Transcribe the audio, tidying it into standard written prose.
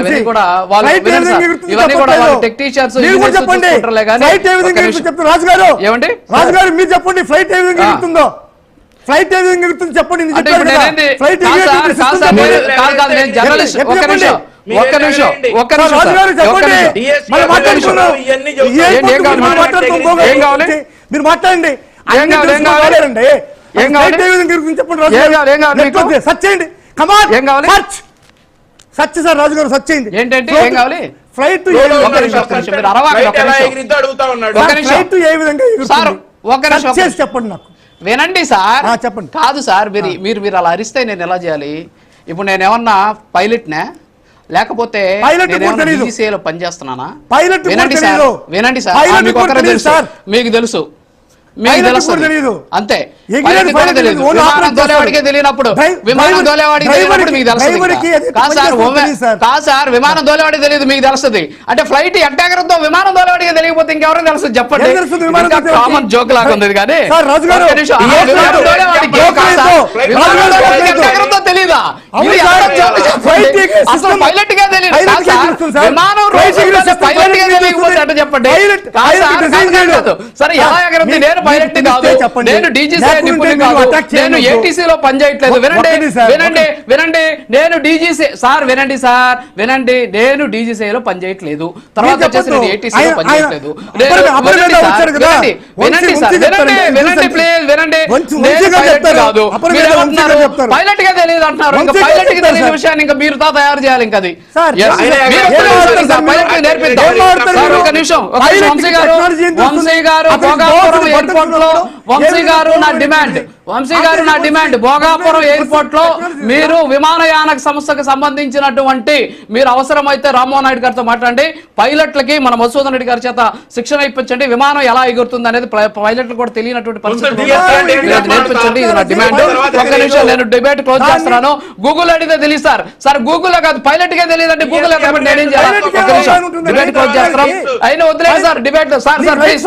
ఇవన్నీ కూడా టెక్నీషియన్స్ రాజుగారు ఏమండి రాజుగారు మీరు చెప్పండి ఫ్లైట్ ఏ విధంగా ఎగురుతుందో ఫ్లైట్ ఏ విధంగా ఎగురుతుంది చెప్పండి మీరు మాట్లాడండి చెప్పండి సచ్ చేయండి సచ్ సార్ రాజు గారు సచ్ చేయండి ఏంటంటే ఏం కావాలి ఫ్లైట్ చెప్పండి నాకు వినండి సార్ చెప్పండి కాదు సార్ మీరు అలా అరిస్తే నేను ఎలా చేయాలి ఇప్పుడు నేను ఏమన్నా పైలట్నే లేకపోతే పనిచేస్తున్నానా వినండి సార్ మీకు తెలుసు అంతే దోలేవాడికే తెలియనప్పుడు విమానం దోలేవాడికి తెలియనప్పుడు మీకు తెలుస్తుంది కాదు సార్ విమానం దోలేవాడికి తెలియదు మీకు తెలుస్తుంది అంటే ఫ్లైట్ ఎట్టెగరతో విమానం దోలేవాడికి తెలియకపోతే ఇంకెవరికి తెలుస్తుంది చెప్పండి కామన్ జోక్ లాగా ఉంది కానీ ఎట్టెగరతో తెలీదా అసలు పైలట్ గా తెలియదు విమానం పైలట్ గా తెలియకపోతే అంటే చెప్పండి సరే ఎలా ఎగరది నేను పైలట్ కాదు నేను డీజీసీ నిపుణుడు కాదు నేను ఏటీసీలో పనిచేయట్లేదు వినండి నేను డీజీసీ సార్ వినండి నేను డీజీసీలో పనిచేయట్లేదు తర్వాత వచ్చేసి నేను ఏటీసీలో పనిచేయట్లేదు వినండి ప్లీజ్ వినండి నేను పైలట్ కాదు పైలట్ గా తెలియదు అంటున్నారు ఇంకా పైలట్ కి తెలియని విషయాన్ని ఇంకా మీరు తయారు చేయాలి ఇంకా అది పైలట్ కి నేర్పిద్దాం ఒక నిమిషం వంశీ గారు భోగాపురం ఎయిర్పోర్ట్ లో వంశీ గారు నా డిమాండ్ భోగాపురం ఎయిర్పోర్ట్ లో మీరు విమానయాన సంస్థకు సంబంధించినటువంటి మీరు అవసరమైతే రామ్మోహన్ నాయుడు గారితో మాట్లాడండి పైలట్లకి మన మధుసూదన్ రెడ్డి గారి చేత శిక్షణ ఇప్పించండి విమానం ఎలా ఎగురుతుంది అనేది పైలట్లు కూడా తెలియనటువంటి పరిస్థితి నేర్పించండి ఇది నా డిమాండ్ ఒక్క నిమిషం నేను డిబేట్ క్లోజ్ చేస్తున్నాను గూగుల్ అడిగితే తెలియదు సార్ గూగుల్ కాదు పైలట్ గా తెలియదంటే గూగుల్ నేనేం చేయాలి ఒక్క నిమిషం డిబేట్ క్లోజ్ చేస్తున్నాం అయినా వదిలేదు సార్ డిబేట్ సార్ ప్లీజ్